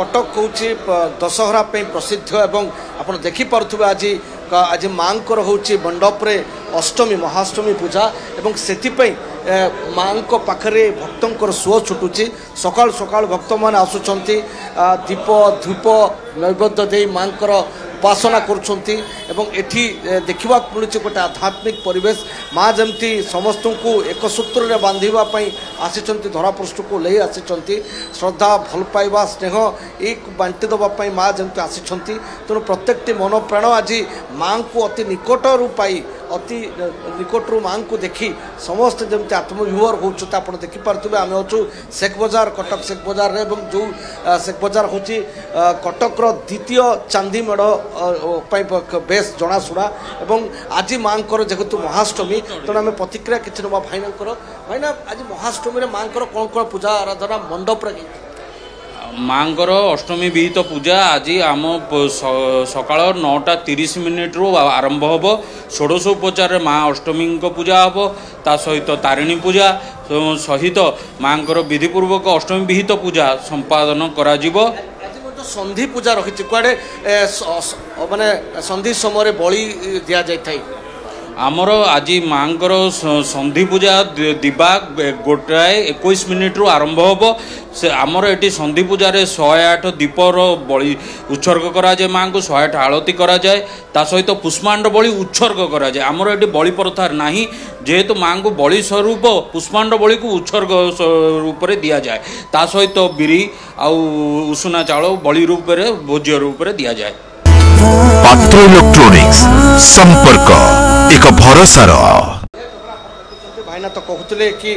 कटक हूँ दशहरा प्रसिद्ध एवं आप देखिपे आज आज माँ हूँ मंडपरे अष्टमी महाअष्टमी पूजा एवं से माँ पाखरे भक्तों सुओ छुटुची सकाल सकाल भक्त मैंने आसुंच दीप धूप नैवेद्य दे माँ उपासना करुँचे एठी देखा मिलूँ गोटे आध्यात्मिक परिवेश माँ जमती समस्त को एक सूत्र में बांधापी आसी धरापृष्ठ को ले आसी श्रद्धा भल पाइबा स्नेह एक बांटी देवाई माँ जमती आसी तेणु प्रत्येक मन प्राण आज माँ को अति निकटर पाई अति निकटू माँ को देखी समस्त जमी आत्मविभोर होता आप देखिपे आम हूँ शेख बजार कटक शेख बजार जो शेख बजार हूँ कटकर द्वितीय चांदी मेढ़ बेस जनाशुणा एवं आज माँ जेहेतु महाअष्टमी तेणु आम प्रतिक्रिया किसी ना भाईना आज महाअष्टमी माँ कौन कौन पूजा आराधना मंडप माँगर अष्टमी विहित पूजा आज आम सकाळ 9:30 रु आरंभ होब षोडशोपचार माँ अष्टमी पूजा हम ता सहित तारिणी पूजा सहित माँगर विधिपूर्वक अष्टमी विहित पूजा संपादन करा जिवो। संधि पूजा रही कुआडे माने संधि समय बलि दिया जाए आमर आज माँगर संधि पूजा दिवा 1:21 रु आरंभ होब से आमर एटी संधि पूजार 108 दीपर बलि उत्सर्ग करा जाए माँ को 108 आलती करा जाए ता सहित पुष्पांड बलि उत्सर्ग करा जाए आमर एटी बलि प्रथा नहीं जेहेतु माँ को बलि स्वरूप पुष्पांड बलि को उत्सर्ग रूप में दि जाए ता सहित बिरी आउ उषुना चाउल बलि रूप में भोज्य रूप में दि जाए। पात्र इलेक्ट्रॉनिक्स संपर्क एक भरोसार भाईना तो कहते कि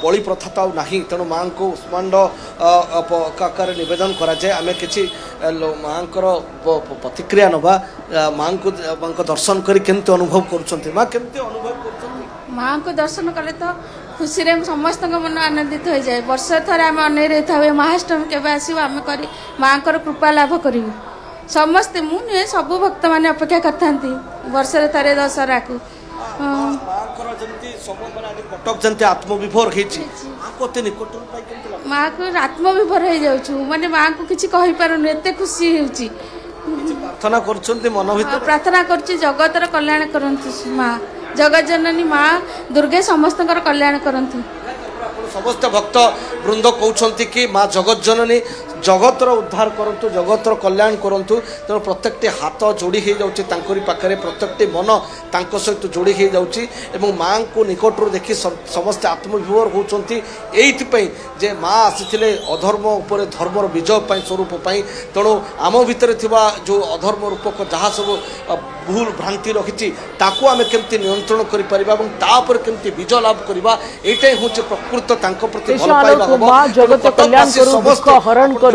बलि प्रथा तो ना तेणु माँ को उष्मांड आकार नवेदन कराए आम कि माँ प्रतिक्रिया नवा माँ को दर्शन करके अनुभव कर माँ केमती अनुभव कर माँ को दर्शन कले तो खुशी रे समस्त मन आनंदित हो जाए वर्ष थरे आम अनै रही था महाअष्टमी के आम कर माँ कृपा लाभ करूँ समस्ते मुझे सबू भक्त मैंने अपेक्षा करते वर्ष थे दशहरा को कटक जमी आत्मविभोर माँ को आत्मविभोर हो जाऊँ माने माँ को किसी कहींपारूनी एत खुशी होची प्रार्थना कर मन भर प्रार्थना कर जगतर कल्याण करंतु माँ जगत जननी माँ दुर्गे समस्त कल्याण करंतु समस्त भक्त वृंद कहते कि माँ जगत जननी जगतर उद्धार करंतु जगतर कल्याण करंतु तेणु प्रत्येकटी हाथ जोड़ी हो जाऊँगी पाखे प्रत्येकटी मन तांको सहित जोड़ी हो जाऊँगी एवं माँ को निकटरू देखी समस्त आत्मविभोर होती जे माँ आसी अधर्म उपर धर्मर विजय स्वरूप तेणु आम भितर जो अधर्म रूपक जहाँ सब भूल भ्रांति रखी ताकू आम केमती नियंत्रण कर केमती विजय लाभ करवा यही हूँ प्रकृत प्रति जगत कल्याण हरण करू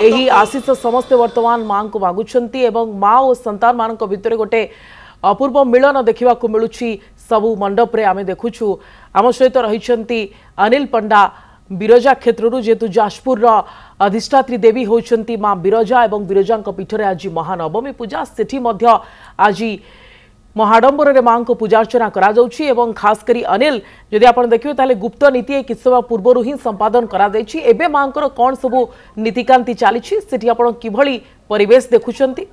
एही आशीष समस्ते वर्तमान माँ को मागुछंती एवं माँ और संतान मान भितर गोटे अपूर्व मिलन देखा मिलूँ सबू मंडप रे आमे देखुछु आम सहित रही अनिल पंडा बिरजा क्षेत्र जेतु जाजपुर अधिष्ठात्री देवी होती माँ बिरजा एवं बिरजा पीठरे आज महानवमी पूजा सेठी मध्य आज महाडंबर माँ को पूजार्चना करा जाउछि एवं खास करी अनिल जदि आप देखिए ताले गुप्त नीति किछ समय पूर्व ही संपादन करा जाइछि एबे माँ को कौन सबू नीतिकांति चली सेठी आपण किभली परिवेश देखुछंती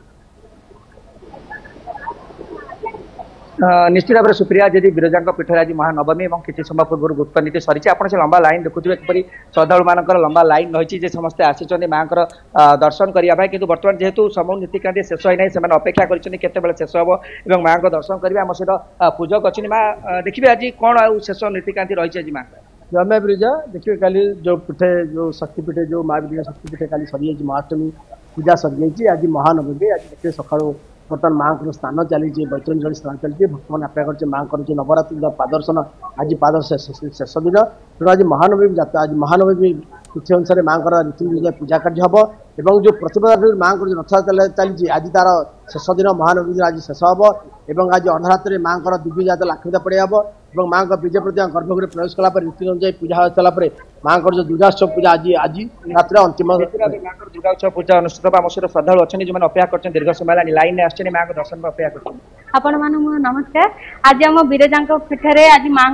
निश्चित भाव में सुप्रिया जी बिरजा पीठ आज महानवमी और किसी समय पूर्व गुप्त नीति सरी आप लंबा लाइन देखुए किपरि श्रद्धालु मान लंबा लाइन रही समस्ते आसी माँ दर्शन करने कि बर्तमान जेहेतु समूह नीतिकांति शेष होना से अपेक्षा करते शेष हम और माँ को दर्शन करेंगे आम सहित पूजक अच्छी माँ देखिए आज कौन आउ शेष नीतिकांति रही आज माँ जय बिरजा देखिए कल जो पीठे जो शक्तिपीठे जो माँ बिरजा शक्तिपीठे कल सरी महाअष्टमी पूजा सरी जाइए आज महानवमी आज देखिए सका बर्तमान माँ को स्नान चली बैतरणी स्नान चलती भक्त मैंने अपेक्षा कर माँ कर नवरात्रि पादर्शन आज पाद शेष दिन तेणु आज महानवमी जाता आज महानवमी किसी अनुसार माँ रीति पूजा कार्य हम एवं जो प्रतिपदा माँ को रथयात्रा चली आज तार शेष दिन महानवमी दिन आज शेष हम और आज अर्धरात्रि माँ को दिव्य जात लाखिता पड़े हम और माँ का विजय प्रति गर्भगृह प्रवेश कलापर रीति अनुसार पूजा हो सारापर माँ को जो दुर्गोत्सव पूजा आज आज रात अंतिम दुर्गोत्सव पूजा अनुष्ठित आम सहित श्रद्धालु अच्छे जो अपेक्षा कर दीर्घ समय लाइन आसने माँ को दर्शन अपेक्षा कर आपण मान नमस्कार आज आम बिरजा पीठरे आज माँ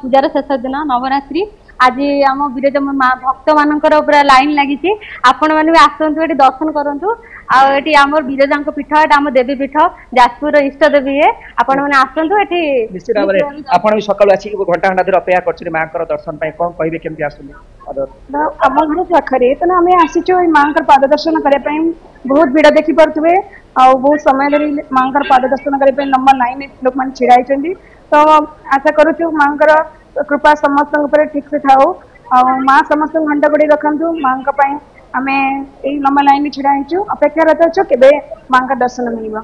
पूजार शेष दिन नवरात्रि आज आम विरजा माँ भक्त मानकर पूरा लाइन लगी आपण मैंने भी आसतु ये दर्शन करूँ आम विरजा पीठ एटा आम देवी पीठ जाजपुर इष्ट देवी है आपण मैंने आसतु ये निश्चित भाव में आपड़ भी सकाल आसिक घंटा घंटा धर अपेक्षा कर माँ दर्शन कौन कहे केमती आसुँच आम घर पाखे तेना आम आसीचु माँ पाद दर्शन करने बहुत भिड़ देखी पारे आ बहुत समय धरी माँ पाद दर्शन करने लंबा लाइन लोक मैंने छिड़ा होती तो आशा करुचु माँ कृपा समस्त ठीक से था माँ समस्त घंटा गोड़ी रखु माँ आम यही लंबा लाइन छिड़ा हो अपेक्षारत अच्छु के माँ दर्शन मिल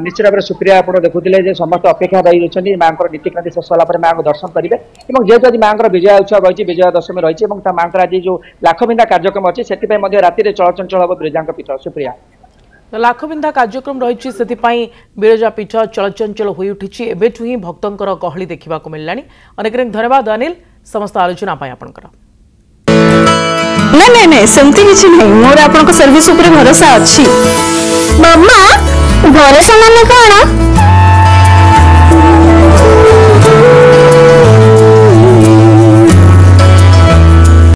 निश्चित भाव में सुप्रिया आप देखुले समस्त अपेक्षा रही रही माँ नीतिक्रांति शेष होगा माँ को दर्शन करेंगे जेहेतु आज माँ विजय उत्सव रही विजय दशमी रही माँ आज जो लाखबिंदा कार्यक्रम अच्छी से राति चलचंचल हम विरजा पीठ सुप्रिया लाखबिंदा कार्यक्रम रही से विरजा पीठ चलचंचल हो उठी एवं ही भक्तर गहली देखा मिलला अनेक धन्यवाद अनिल समस्त आलोचना आपंकर नहीं नहीं सेमती किसी नहीं मोर आपन सर्विस ऊपर भरोसा अच्छी मामा भरोसा माने कौन